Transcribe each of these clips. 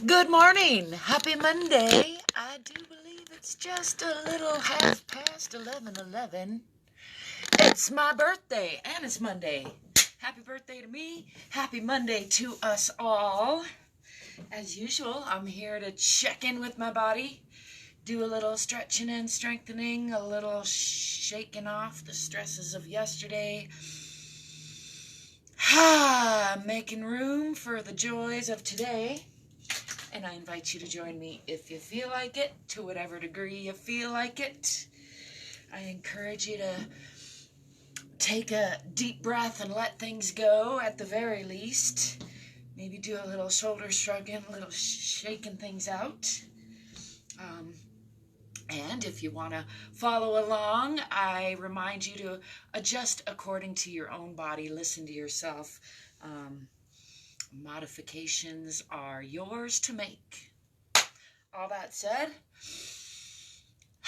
Good morning. Happy Monday. I do believe it's just a little half past 11:11. It's my birthday and it's Monday. Happy birthday to me. Happy Monday to us all. As usual, I'm here to check in with my body, do a little stretching and strengthening, a little shaking off the stresses of yesterday. Making room for the joys of today. And I invite you to join me if you feel like it, to whatever degree you feel like it. I encourage you to take a deep breath and let things go at the very least. Maybe do a little shoulder shrugging, a little shaking things out. And if you want to follow along, I remind you to adjust according to your own body. Listen to yourself. Modifications are yours to make. All that said,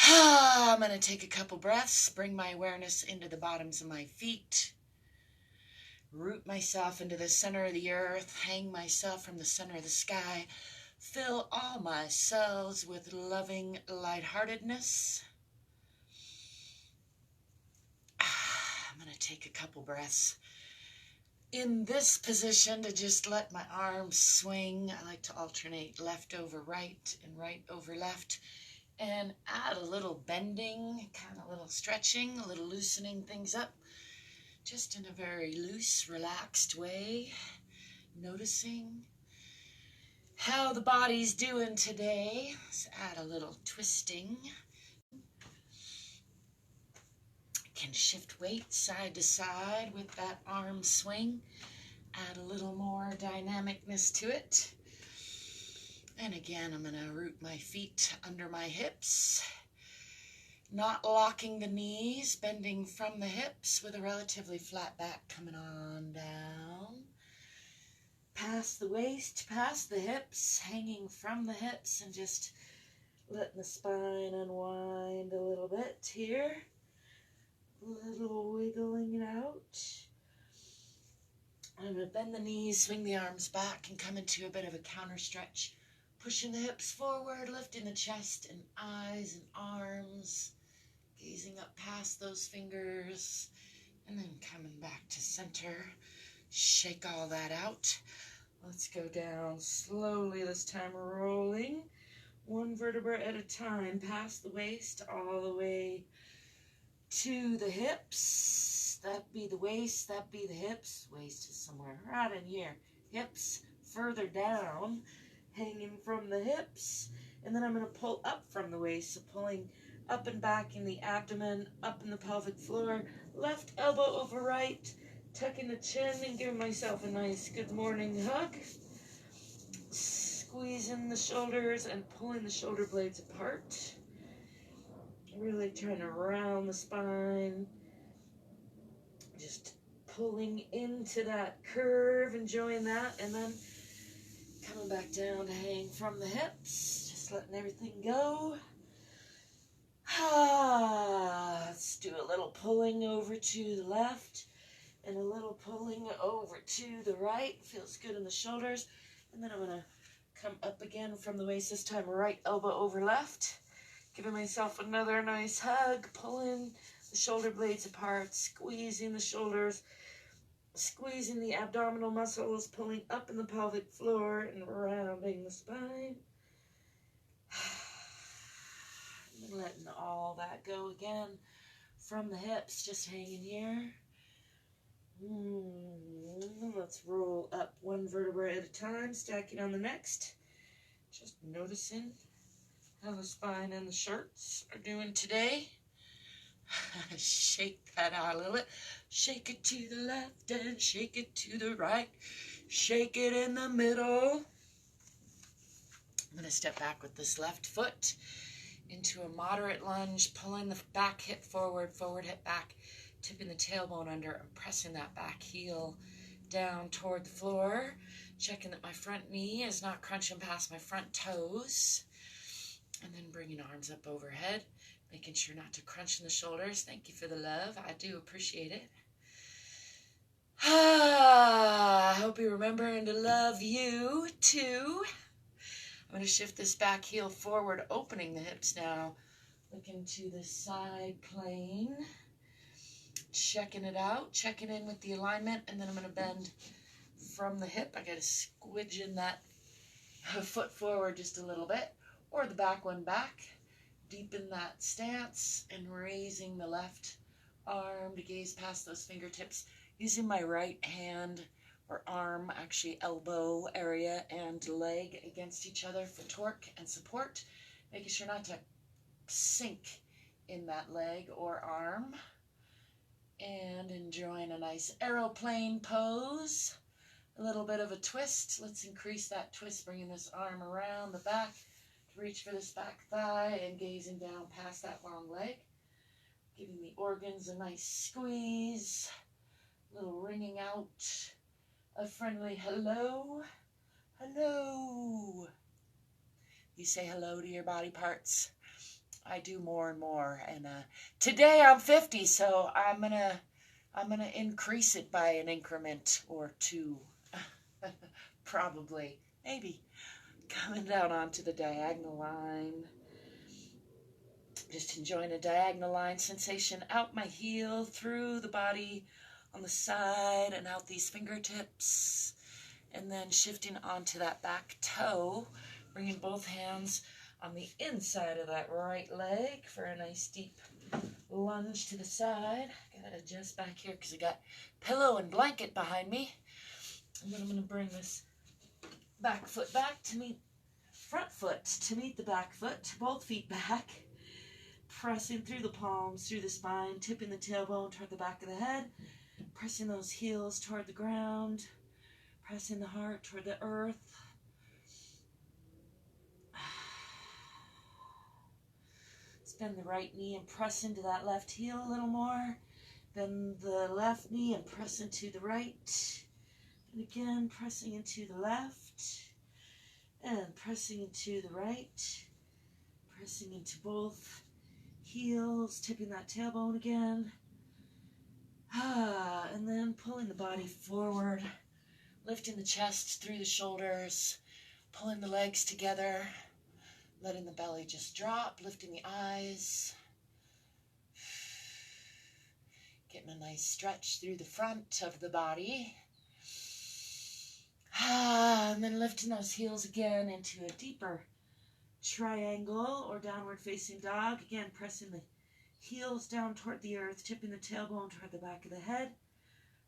I'm going to take a couple breaths, bring my awareness into the bottoms of my feet, root myself into the center of the earth, hang myself from the center of the sky, fill all my cells with loving lightheartedness. I'm going to take a couple breaths in this position to just let my arms swing. I like to alternate left over right and right over left, and add a little bending, kind of a little stretching, a little loosening things up, just in a very loose, relaxed way, noticing how the body's doing today. Let's add a little twisting. Can shift weight side to side with that arm swing. Add a little more dynamicness to it. And again, I'm going to root my feet under my hips, not locking the knees, bending from the hips with a relatively flat back coming on down. Past the waist, past the hips, hanging from the hips, and just letting the spine unwind a little bit here. A little wiggling it out. I'm going to bend the knees, swing the arms back, and come into a bit of a counter stretch. Pushing the hips forward, lifting the chest and eyes and arms, gazing up past those fingers, and then coming back to center. Shake all that out. Let's go down slowly this time, rolling one vertebra at a time, past the waist, all the way to the hips. That be the waist, that be the hips. Waist is somewhere right in here. Hips further down, hanging from the hips. And then I'm going to pull up from the waist, so pulling up and back in the abdomen, up in the pelvic floor, left elbow over right, tucking the chin and giving myself a nice good morning hug. Squeezing the shoulders and pulling the shoulder blades apart. Really trying to round the spine. Just pulling into that curve, enjoying that, and then coming back down to hang from the hips. Just letting everything go. Let's do a little pulling over to the left and a little pulling over to the right. Feels good in the shoulders. And then I'm going to come up again from the waist, this time right elbow over left. Giving myself another nice hug, pulling the shoulder blades apart, squeezing the shoulders, squeezing the abdominal muscles, pulling up in the pelvic floor and rounding the spine. And letting all that go again from the hips, just hanging here. Let's roll up one vertebra at a time, stacking on the next. Just noticing how the spine and the shirts are doing today. Shake that out a little bit. Shake it to the left and shake it to the right. Shake it in the middle. I'm going to step back with this left foot into a moderate lunge, pulling the back hip forward, forward hip back, tipping the tailbone under and pressing that back heel down toward the floor. Checking that my front knee is not crunching past my front toes. And then bringing arms up overhead, making sure not to crunch in the shoulders. Thank you for the love. I do appreciate it. I hope you're remembering to love you too. I'm going to shift this back heel forward, opening the hips now. Looking to the side plane. Checking it out, checking in with the alignment, and then I'm going to bend from the hip. I got to squidge in that foot forward just a little bit, or the back one back. Deepen that stance and raising the left arm to gaze past those fingertips. Using my right hand or arm, actually elbow area and leg against each other for torque and support. Making sure not to sink in that leg or arm. And enjoying a nice aeroplane pose. A little bit of a twist. Let's increase that twist, bringing this arm around the back to reach for this back thigh and gazing down past that long leg. Giving the organs a nice squeeze. A little ringing out. A friendly hello. Hello. You say hello to your body parts. I do more and more, and today I'm 50, so I'm gonna increase it by an increment or two, probably, maybe. Coming down onto the diagonal line, just enjoying a diagonal line sensation out my heel, through the body, on the side, and out these fingertips, and then shifting onto that back toe, bringing both hands on the inside of that right leg for a nice deep lunge to the side. Gotta adjust back here because I got pillow and blanket behind me. And then I'm going to bring this back foot back to meet front foot to meet the back foot, both feet back. Pressing through the palms, through the spine, tipping the tailbone toward the back of the head, pressing those heels toward the ground, pressing the heart toward the earth. Bend the right knee and press into that left heel a little more. Bend the left knee and press into the right. And again, pressing into the left. And pressing into the right. Pressing into both heels, tipping that tailbone again. And then pulling the body forward. Lifting the chest through the shoulders. Pulling the legs together. Letting the belly just drop, lifting the eyes. Getting a nice stretch through the front of the body. And then lifting those heels again into a deeper triangle or downward facing dog. Again, pressing the heels down toward the earth, tipping the tailbone toward the back of the head.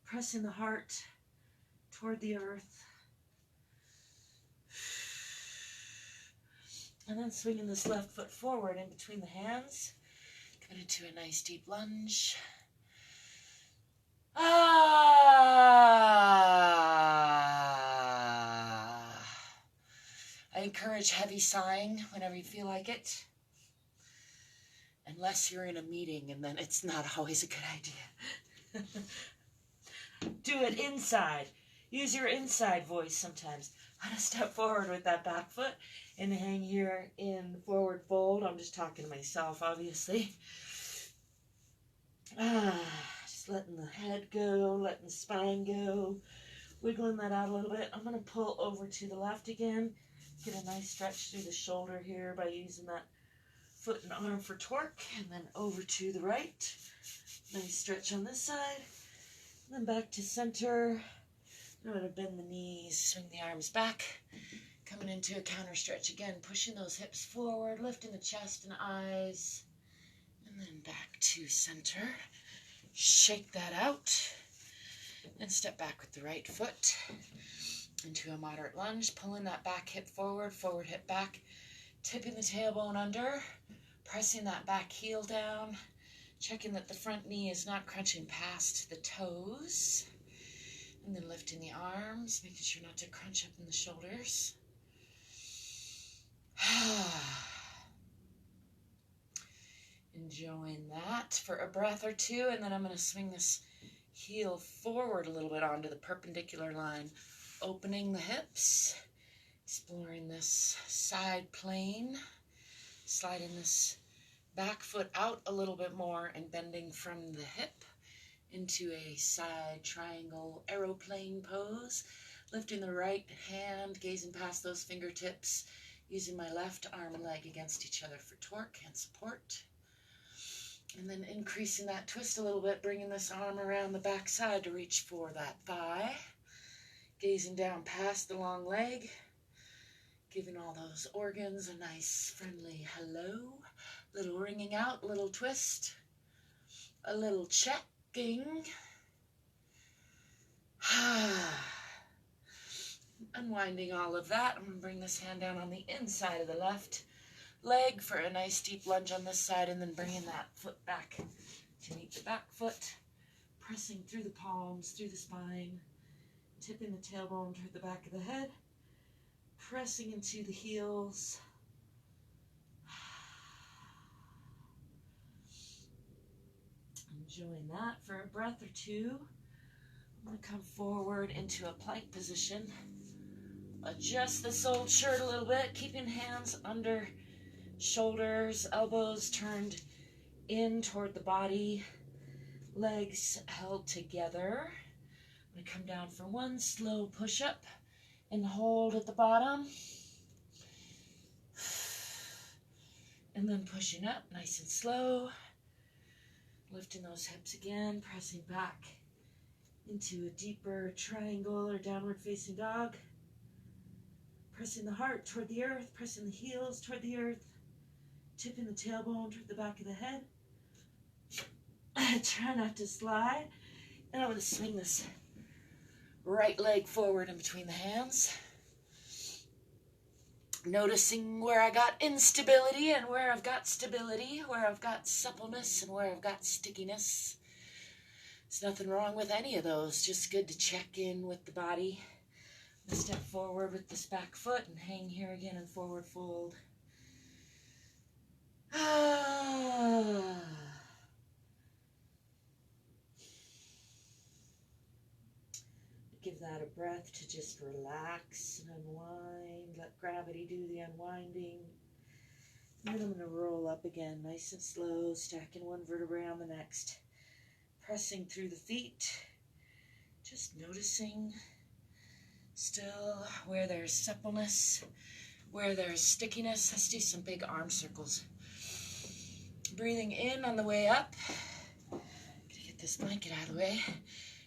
Pressing the heart toward the earth. And then swinging this left foot forward in between the hands. Coming into a nice deep lunge. I encourage heavy sighing whenever you feel like it. Unless you're in a meeting, and then it's not always a good idea. Do it inside. Use your inside voice sometimes. I'm going to step forward with that back foot and hang here in forward fold. I'm just talking to myself, obviously. Just letting the head go, letting the spine go. Wiggling that out a little bit. I'm going to pull over to the left again. Get a nice stretch through the shoulder here by using that foot and arm for torque. And then over to the right. Nice stretch on this side. And then back to center. I'm going to bend the knees, swing the arms back, coming into a counter stretch again, pushing those hips forward, lifting the chest and eyes, and then back to center. Shake that out, and step back with the right foot into a moderate lunge, pulling that back hip forward, forward hip back, tipping the tailbone under, pressing that back heel down, checking that the front knee is not crunching past the toes. And then lifting the arms, making sure not to crunch up in the shoulders. Enjoying that for a breath or two, and then I'm going to swing this heel forward a little bit onto the perpendicular line, opening the hips, exploring this side plane, sliding this back foot out a little bit more and bending from the hip into a side triangle aeroplane pose, lifting the right hand, gazing past those fingertips, using my left arm and leg against each other for torque and support. And then increasing that twist a little bit, bringing this arm around the back side to reach for that thigh. Gazing down past the long leg, giving all those organs a nice friendly hello. Little ringing out, little twist, a little checking. Unwinding all of that, I'm going to bring this hand down on the inside of the left leg for a nice deep lunge on this side, and then bringing that foot back to meet the back foot, pressing through the palms, through the spine, tipping the tailbone toward the back of the head, pressing into the heels. Enjoying that for a breath or two. I'm going to come forward into a plank position. Adjust this old shirt a little bit, keeping hands under shoulders, elbows turned in toward the body, legs held together. I'm going to come down for one slow push-up and hold at the bottom. And then pushing up nice and slow. Lifting those hips again, pressing back into a deeper triangle or downward facing dog. Pressing the heart toward the earth, pressing the heels toward the earth, tipping the tailbone toward the back of the head. Try not to slide. And I'm going to swing this right leg forward in between the hands. Noticing where I got instability and where I've got stability, where I've got suppleness and where I've got stickiness. There's nothing wrong with any of those, just good to check in with the body. Step forward with this back foot and hang here again in forward fold. Give that a breath to just relax and unwind. Let gravity do the unwinding. And then I'm going to roll up again, nice and slow, stacking one vertebrae on the next. Pressing through the feet. Just noticing still where there's suppleness, where there's stickiness. Let's do some big arm circles. Breathing in on the way up. Gonna get this blanket out of the way.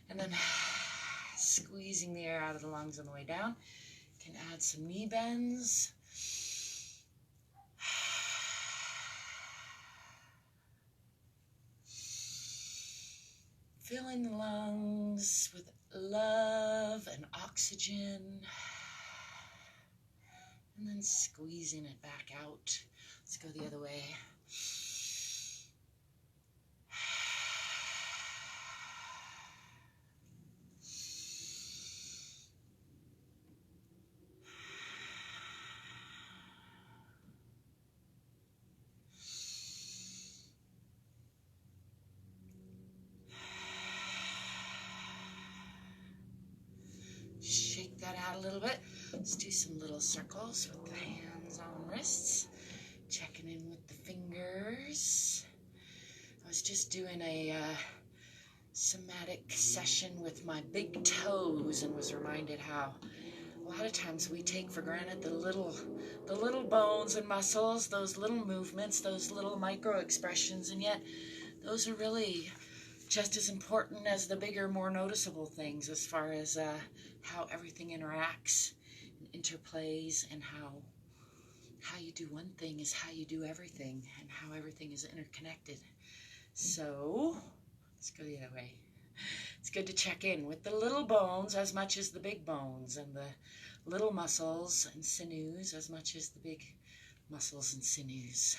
And then squeezing the air out of the lungs on the way down. Can add some knee bends. Filling the lungs with love and oxygen. And then squeezing it back out. Let's go the other way. That out a little bit. Let's do some little circles with the hands on wrists. Checking in with the fingers. I was just doing a somatic session with my big toes and was reminded how a lot of times we take for granted the little bones and muscles, those little movements, those little micro expressions, and yet those are really just as important as the bigger, more noticeable things as far as how everything interacts and interplays, and how you do one thing is how you do everything, and how everything is interconnected. So let's go the other way. It's good to check in with the little bones as much as the big bones, and the little muscles and sinews as much as the big muscles and sinews.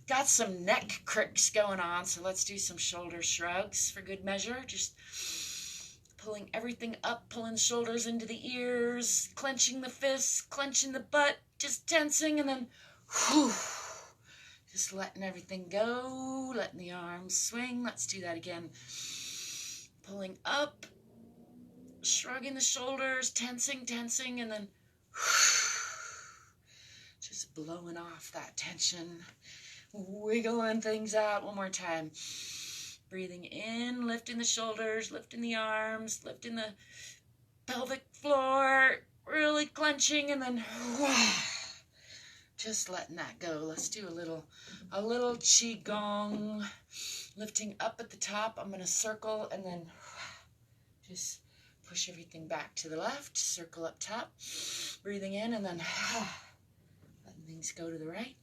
Got some neck cricks going on, so let's do some shoulder shrugs for good measure. Just pulling everything up, pulling the shoulders into the ears, clenching the fists, clenching the butt, just tensing, and then whew, just letting everything go, letting the arms swing. Let's do that again. Pulling up, shrugging the shoulders, tensing, and then just blowing off that tension. Wiggling things out one more time. Breathing in, lifting the shoulders, lifting the arms, lifting the pelvic floor, really clenching, and then just letting that go. Let's do a little qi gong, lifting up at the top. I'm going to circle and then just push everything back to the left, circle up top, breathing in, and then letting things go to the right.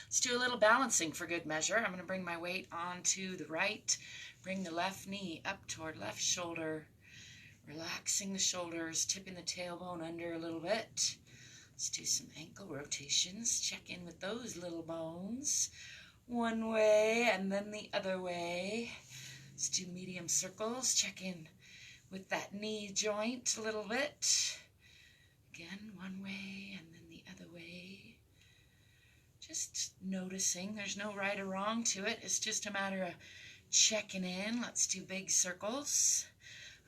Let's do a little balancing for good measure. I'm going to bring my weight onto the right, bring the left knee up toward left shoulder, relaxing the shoulders, tipping the tailbone under a little bit. Let's do some ankle rotations. Check in with those little bones. One way and then the other way. Let's do medium circles. Check in with that knee joint a little bit. Again, one way and then the other way. Just noticing. There's no right or wrong to it. It's just a matter of checking in. Let's do big circles.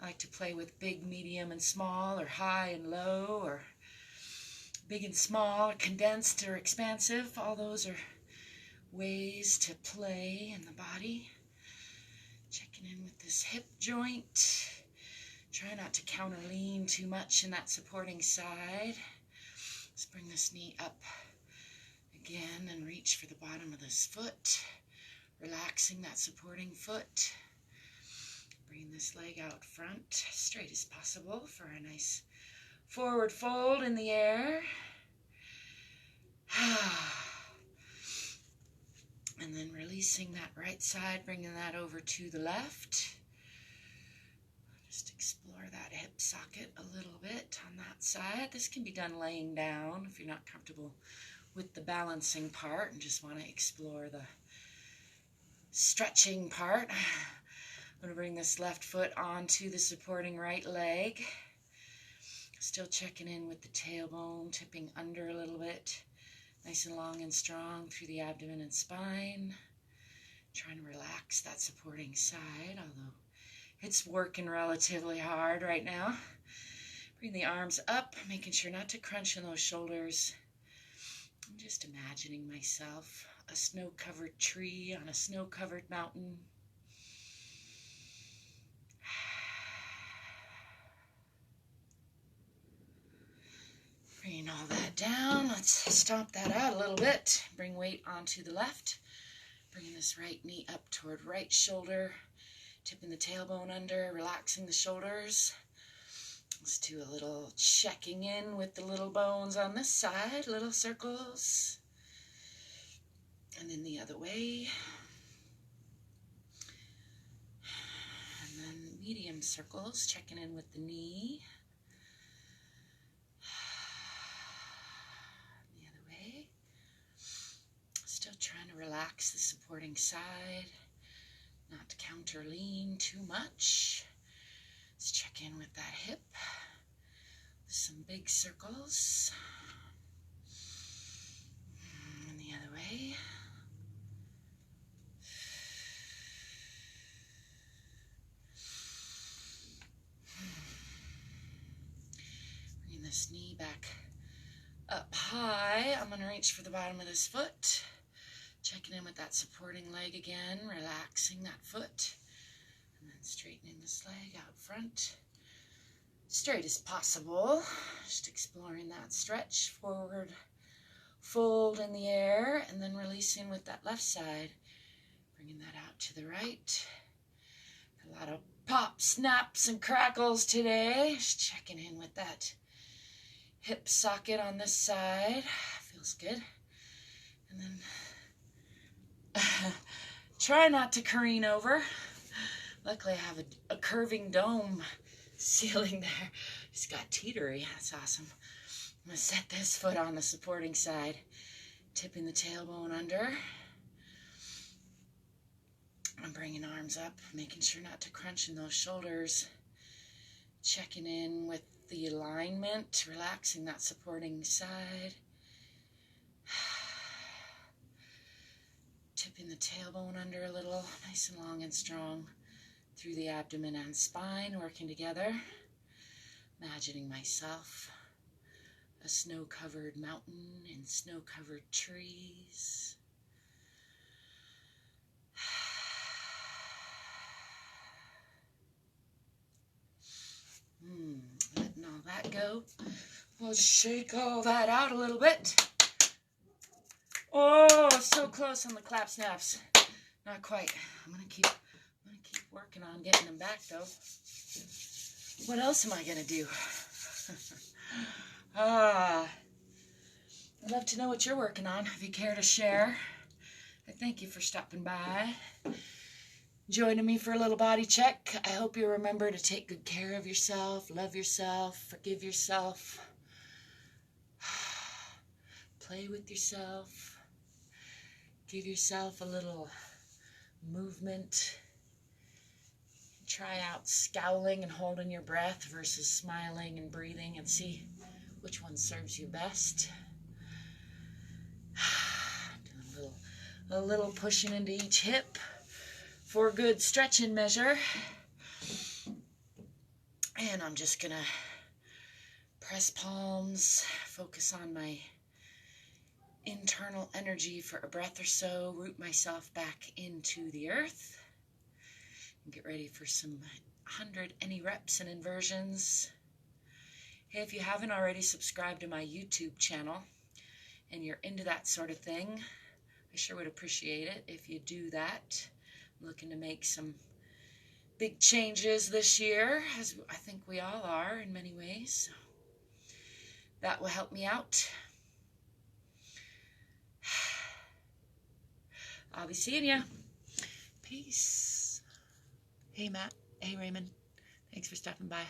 I like to play with big, medium, and small, or high and low, or big and small, or condensed or expansive. All those are ways to play in the body. Checking in with this hip joint. Try not to counter lean too much in that supporting side. Let's bring this knee up again and reach for the bottom of this foot, relaxing that supporting foot. Bring this leg out front, straight as possible for a nice forward fold in the air. And then releasing that right side, bringing that over to the left. Just explore that hip socket a little bit on that side. This can be done laying down if you're not comfortable with the balancing part and just want to explore the stretching part. I'm going to bring this left foot onto the supporting right leg. Still checking in with the tailbone, tipping under a little bit. Nice and long and strong through the abdomen and spine. Trying to relax that supporting side, although it's working relatively hard right now. Bring the arms up, making sure not to crunch in those shoulders. I'm just imagining myself a snow-covered tree on a snow-covered mountain. Bringing all that down. Let's stomp that out a little bit. Bring weight onto the left. Bringing this right knee up toward right shoulder. Tipping the tailbone under, relaxing the shoulders. Let's do a little checking in with the little bones on this side, little circles. And then the other way. And then medium circles, checking in with the knee. The other way. Still trying to relax the supporting side, not to counter lean too much. Let's check in with that hip. Some big circles. And the other way. Bringing this knee back up high. I'm going to reach for the bottom of this foot. Checking in with that supporting leg again. Relaxing that foot. And then straightening this leg out front. Straight as possible. Just exploring that stretch. Forward fold in the air. And then releasing with that left side. Bringing that out to the right. A lot of pop, snaps, and crackles today. Just checking in with that hip socket on this side. Feels good. And then try not to careen over. Luckily I have a curving dome ceiling there. It's got teetery. That's awesome. I'm going to set this foot on the supporting side. Tipping the tailbone under. I'm bringing arms up, making sure not to crunch in those shoulders. Checking in with the alignment, relaxing that supporting side. Tipping the tailbone under a little, nice and long and strong. through the abdomen and spine, working together. Imagining myself a snow-covered mountain and snow-covered trees. Letting all that go. We'll shake all that out a little bit. Oh, so close on the clap snaps. Not quite. I'm gonna keep working on getting them back though. What else am I gonna do? I'd love to know what you're working on. If you care to share, I thank you for stopping by, joining me for a little body check. I hope you remember to take good care of yourself, love yourself, forgive yourself, play with yourself, give yourself a little movement. Try out scowling and holding your breath versus smiling and breathing and see which one serves you best. Do a little pushing into each hip for a good stretching measure. And I'm just gonna press palms, focus on my internal energy for a breath or so, root myself back into the earth, and get ready for some 100 any reps and inversions. Hey, if you haven't already subscribed to my YouTube channel and you're into that sort of thing, I sure would appreciate it if you do that. I'm looking to make some big changes this year, as I think we all are in many ways. That will help me out. I'll be seeing ya. Peace. Hey, Matt. Hey, Raymond. Thanks for stopping by.